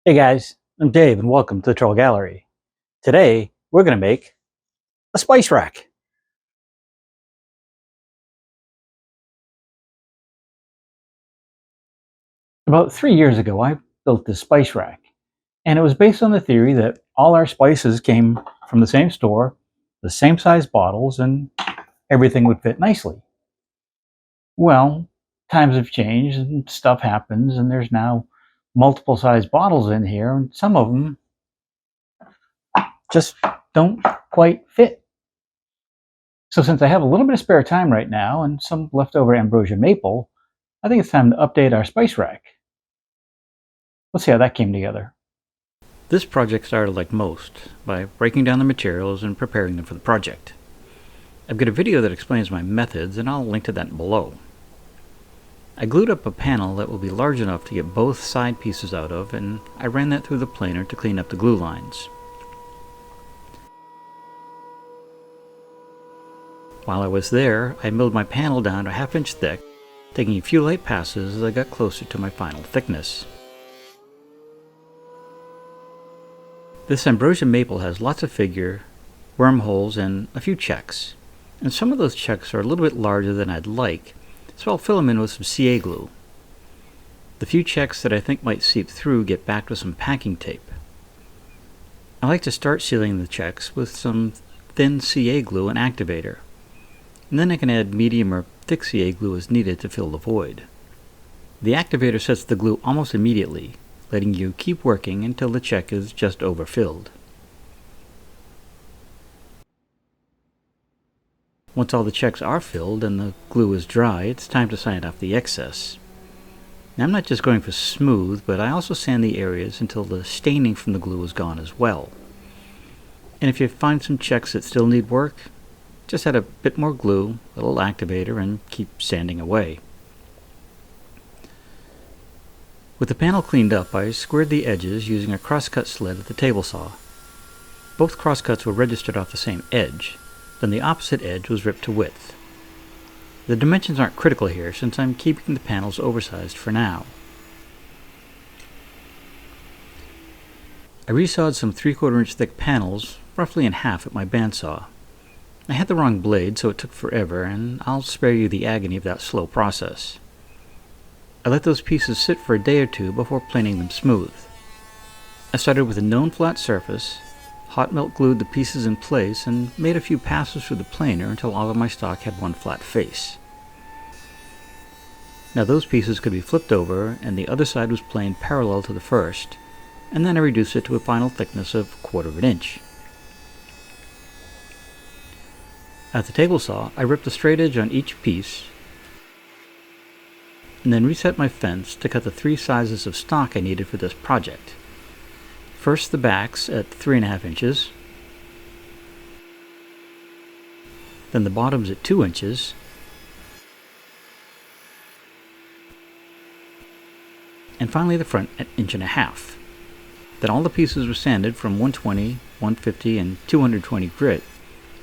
Hey guys, I'm Dave and welcome to the Trull Gallery. Today we're going to make a spice rack. About 3 years ago I built this spice rack, and it was based on the theory that all our spices came from the same store, the same size bottles, and everything would fit nicely. Well, times have changed and stuff happens, and there's now multiple size bottles in here, and some of them just don't quite fit. So since I have a little bit of spare time right now and some leftover ambrosia maple, I think it's time to update our spice rack. Let's see how that came together. This project started like most, by breaking down the materials and preparing them for the project. I've got a video that explains my methods, and I'll link to that below. I glued up a panel that will be large enough to get both side pieces out of, and I ran that through the planer to clean up the glue lines. While I was there, I milled my panel down to 1/2 inch thick, taking a few light passes as I got closer to my final thickness. This ambrosia maple has lots of figure, wormholes, and a few checks. And some of those checks are a little bit larger than I'd like, so I'll fill them in with some CA glue. The few checks that I think might seep through get backed with some packing tape. I like to start sealing the checks with some thin CA glue and activator, and then I can add medium or thick CA glue as needed to fill the void. The activator sets the glue almost immediately, letting you keep working until the check is just overfilled. Once all the checks are filled and the glue is dry, it's time to sand off the excess. Now, I'm not just going for smooth, but I also sand the areas until the staining from the glue is gone as well. And if you find some checks that still need work, just add a bit more glue, a little activator, and keep sanding away. With the panel cleaned up, I squared the edges using a crosscut sled at the table saw. Both crosscuts were registered off the same edge, then the opposite edge was ripped to width. The dimensions aren't critical here since I'm keeping the panels oversized for now. I resawed some 3/4 inch thick panels, roughly in half at my bandsaw. I had the wrong blade, so it took forever, and I'll spare you the agony of that slow process. I let those pieces sit for a day or two before planing them smooth. I started with a known flat surface, hot melt glued the pieces in place, and made a few passes through the planer until all of my stock had one flat face. Now those pieces could be flipped over, and the other side was planed parallel to the first, and then I reduced it to a final thickness of 1/4 inch. At the table saw, I ripped a straight edge on each piece, and then reset my fence to cut the 3 sizes of stock I needed for this project. First the backs at 3.5 inches, then the bottoms at 2 inches, and finally the front at 1.5 inches. Then all the pieces were sanded from 120, 150, and 220 grit,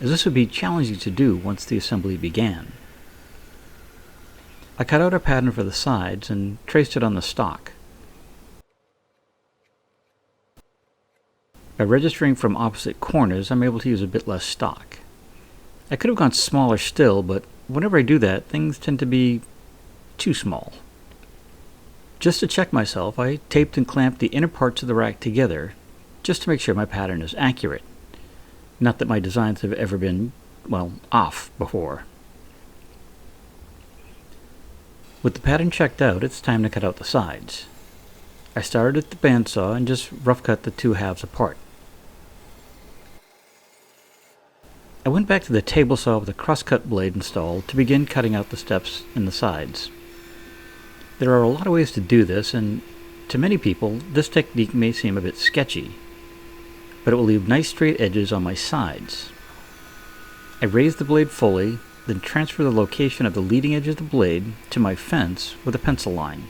as this would be challenging to do once the assembly began. I cut out a pattern for the sides and traced it on the stock. By registering from opposite corners, I'm able to use a bit less stock. I could have gone smaller still, but whenever I do that, things tend to be too small. Just to check myself, I taped and clamped the inner parts of the rack together, just to make sure my pattern is accurate. Not that my designs have ever been, off before. With the pattern checked out, it's time to cut out the sides. I started at the bandsaw and just rough cut the 2 halves apart. I went back to the table saw with a crosscut blade installed to begin cutting out the steps in the sides. There are a lot of ways to do this, and to many people this technique may seem a bit sketchy, but it will leave nice straight edges on my sides. I raise the blade fully, then transfer the location of the leading edge of the blade to my fence with a pencil line.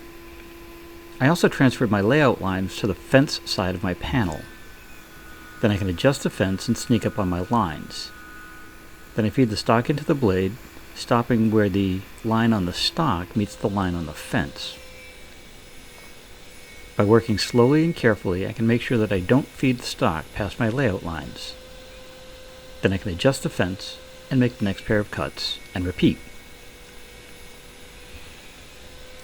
I also transferred my layout lines to the fence side of my panel. Then I can adjust the fence and sneak up on my lines. Then I feed the stock into the blade, stopping where the line on the stock meets the line on the fence. By working slowly and carefully, I can make sure that I don't feed the stock past my layout lines. Then I can adjust the fence and make the next pair of cuts and repeat.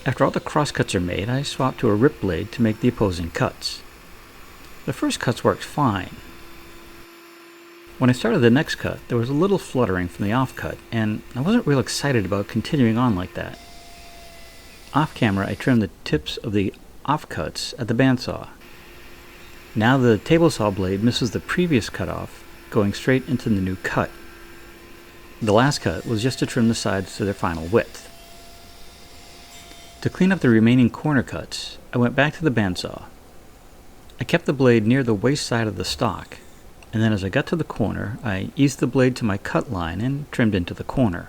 After all the cross cuts are made, I swap to a rip blade to make the opposing cuts. The first cuts worked fine. When I started the next cut, there was a little fluttering from the off cut, and I wasn't real excited about continuing on like that. Off camera, I trimmed the tips of the off cuts at the bandsaw. Now the table saw blade misses the previous cutoff, going straight into the new cut. The last cut was just to trim the sides to their final width. To clean up the remaining corner cuts, I went back to the bandsaw. I kept the blade near the waist side of the stock, and then as I got to the corner, I eased the blade to my cut line and trimmed into the corner.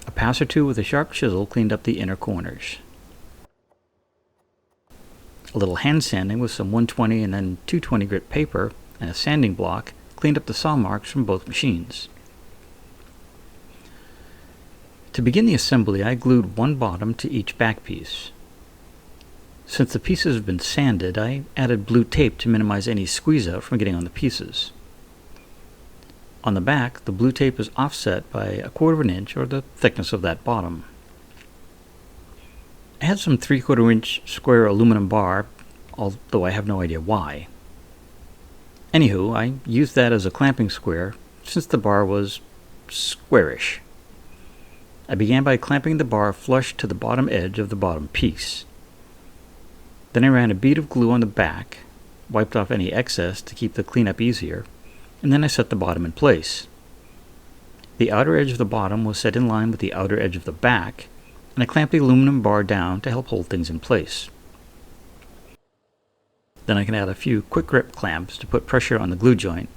A pass or two with a sharp chisel cleaned up the inner corners. A little hand sanding with some 120 and then 220 grit paper and a sanding block cleaned up the saw marks from both machines. To begin the assembly, I glued one bottom to each back piece. Since the pieces have been sanded, I added blue tape to minimize any squeeze out from getting on the pieces. On the back, the blue tape is offset by 1/4 inch or the thickness of that bottom. I had some 3/4 inch square aluminum bar, although I have no idea why. Anywho, I used that as a clamping square since the bar was squarish. I began by clamping the bar flush to the bottom edge of the bottom piece. Then I ran a bead of glue on the back, wiped off any excess to keep the cleanup easier, and then I set the bottom in place. The outer edge of the bottom was set in line with the outer edge of the back, and I clamped the aluminum bar down to help hold things in place. Then I can add a few quick grip clamps to put pressure on the glue joint,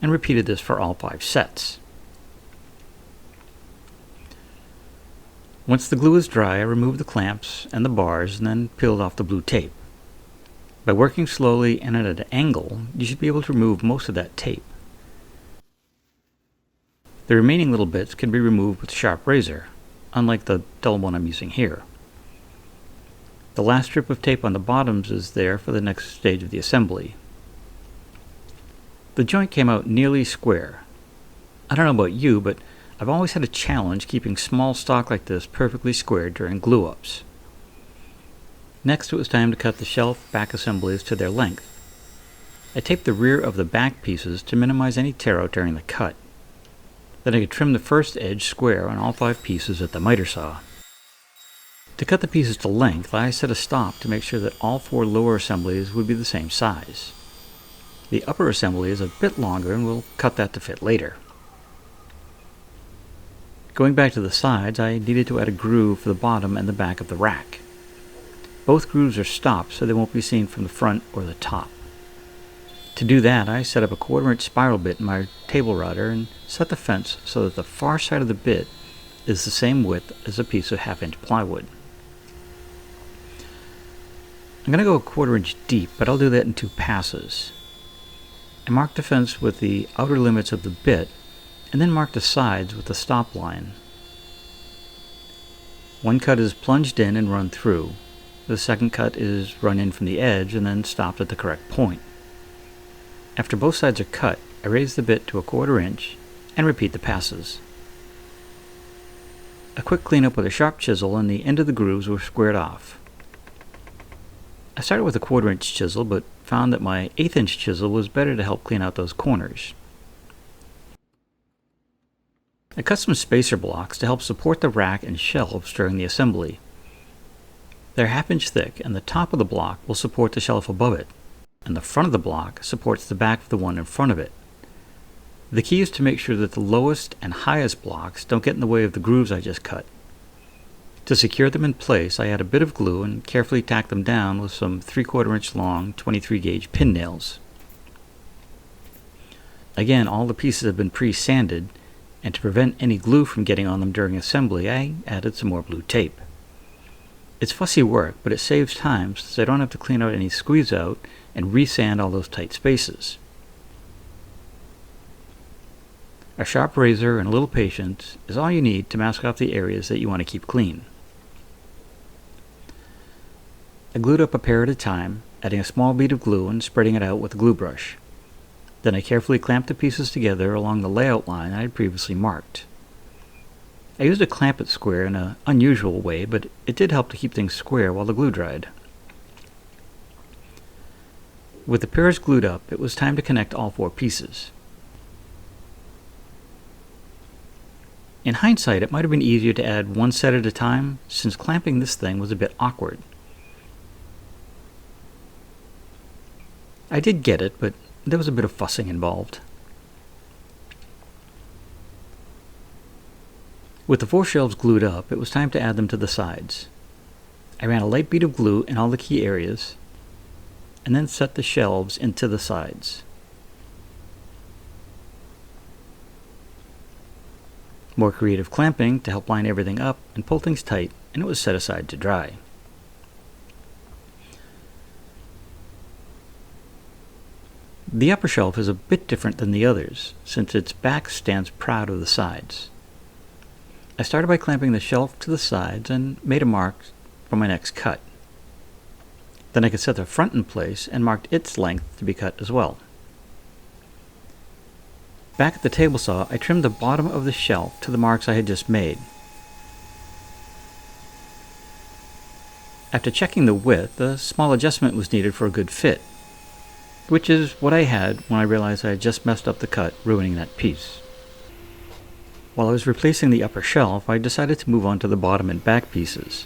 and repeated this for all 5 sets. Once the glue is dry, I removed the clamps and the bars and then peeled off the blue tape. By working slowly and at an angle, you should be able to remove most of that tape. The remaining little bits can be removed with a sharp razor, unlike the dull one I'm using here. The last strip of tape on the bottoms is there for the next stage of the assembly. The joint came out nearly square. I don't know about you, but I've always had a challenge keeping small stock like this perfectly squared during glue-ups. Next, it was time to cut the shelf back assemblies to their length. I taped the rear of the back pieces to minimize any tear out during the cut. Then I could trim the first edge square on all 5 pieces at the miter saw. To cut the pieces to length, I set a stop to make sure that all 4 lower assemblies would be the same size. The upper assembly is a bit longer and we'll cut that to fit later. Going back to the sides, I needed to add a groove for the bottom and the back of the rack. Both grooves are stopped so they won't be seen from the front or the top. To do that, I set up a 1/4 inch spiral bit in my table router and set the fence so that the far side of the bit is the same width as a piece of 1/2 inch plywood. I'm going to go 1/4 inch deep, but I'll do that in 2 passes. I marked the fence with the outer limits of the bit and then mark the sides with the stop line. One cut is plunged in and run through. The second cut is run in from the edge and then stopped at the correct point. After both sides are cut, I raise the bit to 1/4 inch and repeat the passes. A quick cleanup with a sharp chisel and the end of the grooves were squared off. I started with a 1/4 inch chisel but found that my 1/8 inch chisel was better to help clean out those corners. I cut some spacer blocks to help support the rack and shelves during the assembly. They're 1/2 inch thick, and the top of the block will support the shelf above it, and the front of the block supports the back of the one in front of it. The key is to make sure that the lowest and highest blocks don't get in the way of the grooves I just cut. To secure them in place, I add a bit of glue and carefully tack them down with some 3/4 inch long 23 gauge pin nails. Again, all the pieces have been pre-sanded, and to prevent any glue from getting on them during assembly, I added some more blue tape. It's fussy work, but it saves time since I don't have to clean out any squeeze out and resand all those tight spaces. A sharp razor and a little patience is all you need to mask off the areas that you want to keep clean. I glued up a pair at a time, adding a small bead of glue and spreading it out with a glue brush. Then I carefully clamped the pieces together along the layout line I had previously marked. I used a clamp it square in an unusual way, but it did help to keep things square while the glue dried. With the pairs glued up, it was time to connect all 4 pieces. In hindsight, it might have been easier to add one set at a time, since clamping this thing was a bit awkward. I did get it, but there was a bit of fussing involved. With the 4 shelves glued up, it was time to add them to the sides. I ran a light bead of glue in all the key areas, and then set the shelves into the sides. More creative clamping to help line everything up and pull things tight, and it was set aside to dry. The upper shelf is a bit different than the others, since its back stands proud of the sides. I started by clamping the shelf to the sides and made a mark for my next cut. Then I could set the front in place and marked its length to be cut as well. Back at the table saw, I trimmed the bottom of the shelf to the marks I had just made. After checking the width, a small adjustment was needed for a good fit, which is what I had when I realized I had just messed up the cut, ruining that piece. While I was replacing the upper shelf, I decided to move on to the bottom and back pieces.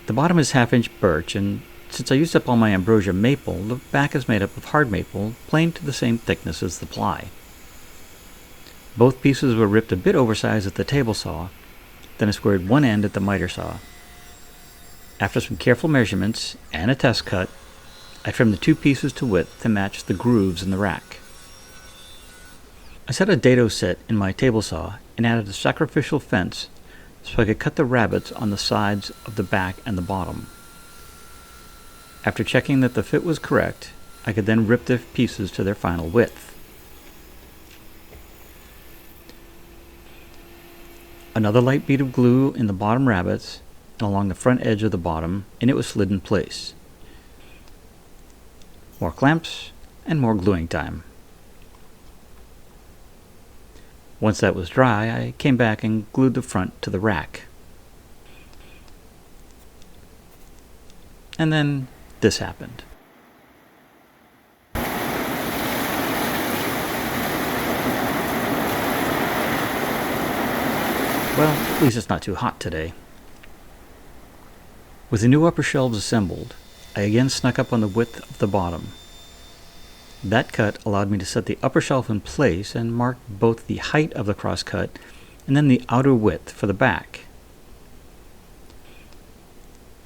The bottom is 1/2-inch birch, and since I used up all my ambrosia maple, the back is made up of hard maple, planed to the same thickness as the ply. Both pieces were ripped a bit oversized at the table saw, then I squared one end at the miter saw. After some careful measurements and a test cut, I trimmed the 2 pieces to width to match the grooves in the rack. I set a dado set in my table saw and added a sacrificial fence so I could cut the rabbets on the sides of the back and the bottom. After checking that the fit was correct, I could then rip the pieces to their final width. Another light bead of glue in the bottom rabbets and along the front edge of the bottom, and it was slid in place. More clamps and more gluing time. Once that was dry, I came back and glued the front to the rack. And then this happened. Well, at least it's not too hot today. With the new upper shelves assembled, I again snuck up on the width of the bottom. That cut allowed me to set the upper shelf in place and mark both the height of the crosscut and then the outer width for the back.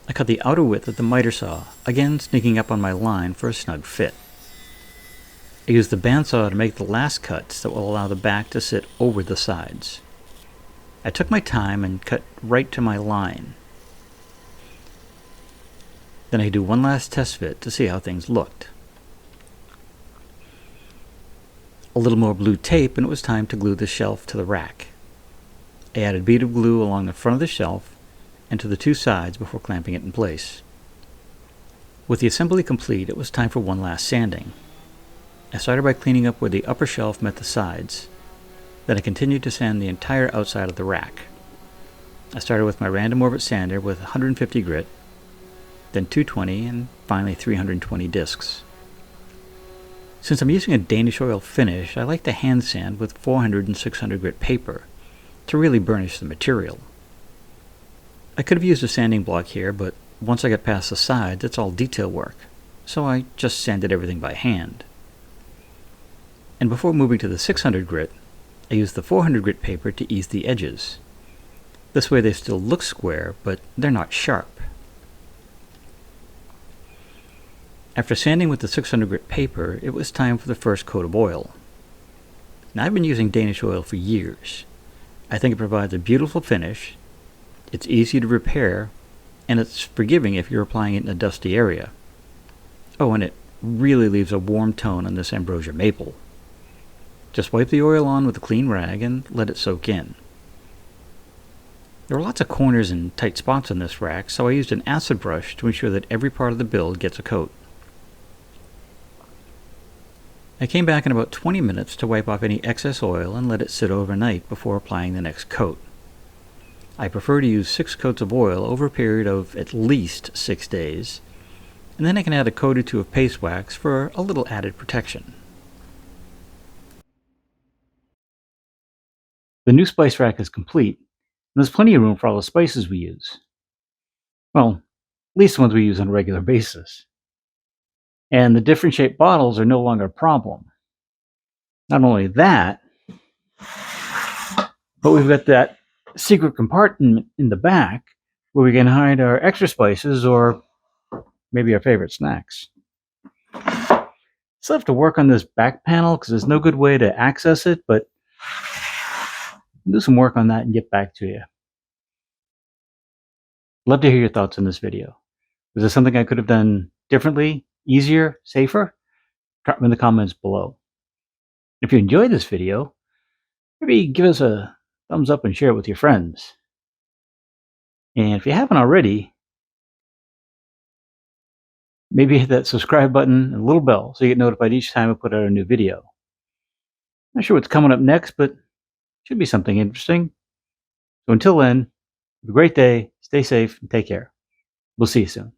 I cut the outer width at the miter saw, again sneaking up on my line for a snug fit. I used the bandsaw to make the last cuts that will allow the back to sit over the sides. I took my time and cut right to my line. Then I do one last test fit to see how things looked. A little more blue tape and it was time to glue the shelf to the rack. I added a bead of glue along the front of the shelf and to the 2 sides before clamping it in place. With the assembly complete, it was time for one last sanding. I started by cleaning up where the upper shelf met the sides. Then I continued to sand the entire outside of the rack. I started with my random orbit sander with 150 grit, then 220, and finally 320 discs. Since I'm using a Danish oil finish, I like to hand sand with 400 and 600 grit paper to really burnish the material. I could have used a sanding block here, but once I got past the sides, it's all detail work, so I just sanded everything by hand. And before moving to the 600 grit, I used the 400 grit paper to ease the edges. This way they still look square, but they're not sharp. After sanding with the 600 grit paper, it was time for the first coat of oil. Now I've been using Danish oil for years. I think it provides a beautiful finish, it's easy to repair, and it's forgiving if you're applying it in a dusty area. Oh, and it really leaves a warm tone on this ambrosia maple. Just wipe the oil on with a clean rag and let it soak in. There are lots of corners and tight spots on this rack, so I used an acid brush to ensure that every part of the build gets a coat. I came back in about 20 minutes to wipe off any excess oil and let it sit overnight before applying the next coat. I prefer to use 6 coats of oil over a period of at least 6 days, and then I can add a coat or two of paste wax for a little added protection. The new spice rack is complete, and there's plenty of room for all the spices we use. Well, at least the ones we use on a regular basis. And the different shaped bottles are no longer a problem. Not only that, but we've got that secret compartment in the back where we can hide our extra spices or maybe our favorite snacks. Still have to work on this back panel because there's no good way to access it, but I'll do some work on that and get back to you. Love to hear your thoughts on this video. Was there something I could have done differently, easier, safer? Drop them in the comments below. If you enjoyed this video, maybe give us a thumbs up and share it with your friends. And if you haven't already, maybe hit that subscribe button and a little bell so you get notified each time I put out a new video. Not sure what's coming up next, but should be something interesting. So until then, have a great day, stay safe, and take care. We'll see you soon.